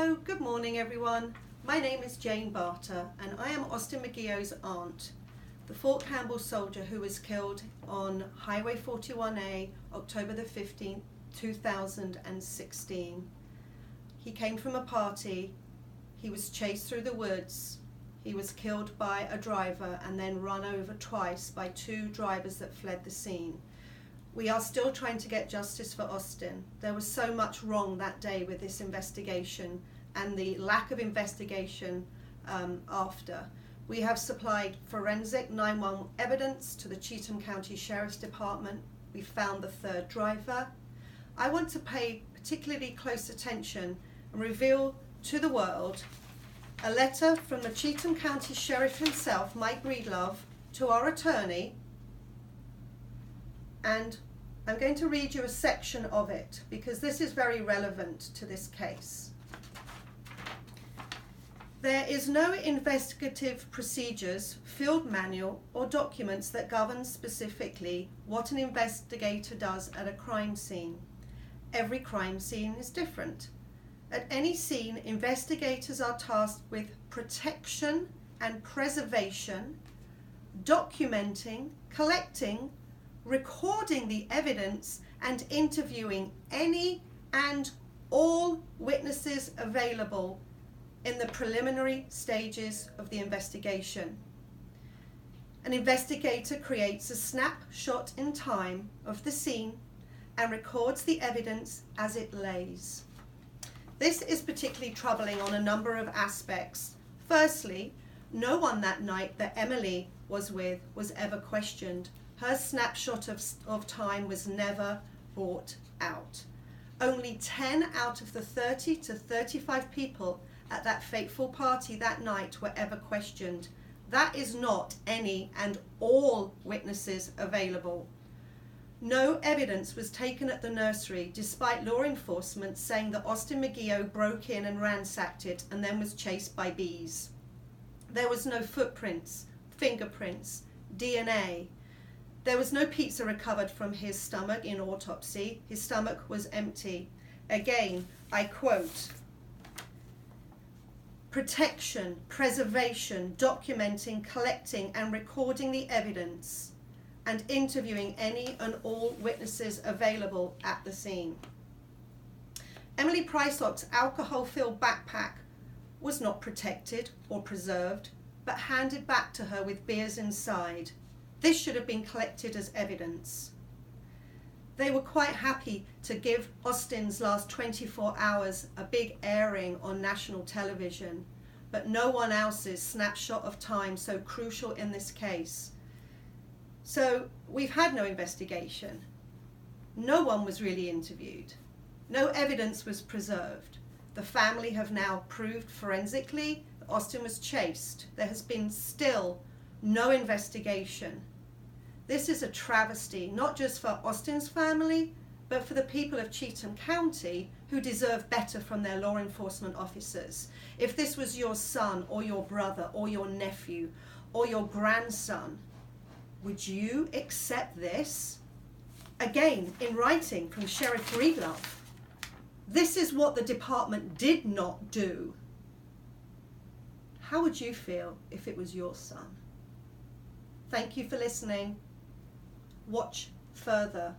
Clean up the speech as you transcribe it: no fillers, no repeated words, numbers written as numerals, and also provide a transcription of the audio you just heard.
Hello, good morning everyone. My name is Jane Barter and I am Austin McGeough's aunt, the Fort Campbell soldier who was killed on Highway 41A, October the 15th, 2016. He came from a party, he was chased through the woods, he was killed by a driver and then run over twice by two drivers that fled the scene. We are still trying to get justice for Austin. There was so much wrong that day with this investigation and the lack of investigation after. We have supplied forensic 911 evidence to the Cheatham County Sheriff's Department. We found the third driver. I want to pay particularly close attention and reveal to the world a letter from the Cheatham County Sheriff himself, Mike Breedlove, to our attorney, and I'm going to read you a section of it because this is very relevant to this case. There is no investigative procedures, field manual, or documents that govern specifically what an investigator does at a crime scene. Every crime scene is different. At any scene, investigators are tasked with protection and preservation, documenting, collecting, recording the evidence, and interviewing any and all witnesses available in the preliminary stages of the investigation. An investigator creates a snapshot in time of the scene and records the evidence as it lays. This is particularly troubling on a number of aspects. Firstly, no one that night that Emily was with was ever questioned. Her snapshot of time was never brought out. Only 10 out of the 30 to 35 people at that fateful party that night were ever questioned. That is not any and all witnesses available. No evidence was taken at the nursery, despite law enforcement saying that Austin McGeough broke in and ransacked it and then was chased by bees. There was no footprints, fingerprints, DNA. There was no pizza recovered from his stomach in autopsy. His stomach was empty. Again, I quote, protection, preservation, documenting, collecting, and recording the evidence, and interviewing any and all witnesses available at the scene. Emily Prysock's alcohol-filled backpack was not protected or preserved, but handed back to her with beers inside. This should have been collected as evidence. They were quite happy to give Austin's last 24 hours a big airing on national television, but no one else's snapshot of time so crucial in this case. So we've had no investigation. No one was really interviewed. No evidence was preserved. The family have now proved forensically that Austin was chased. There has been still no investigation. This is a travesty, not just for Austin's family, but for the people of Cheatham County who deserve better from their law enforcement officers. If this was your son or your brother or your nephew or your grandson, would you accept this? Again, in writing from Sheriff Breedlove, this is what the department did not do. How would you feel if it was your son? Thank you for listening. Watch further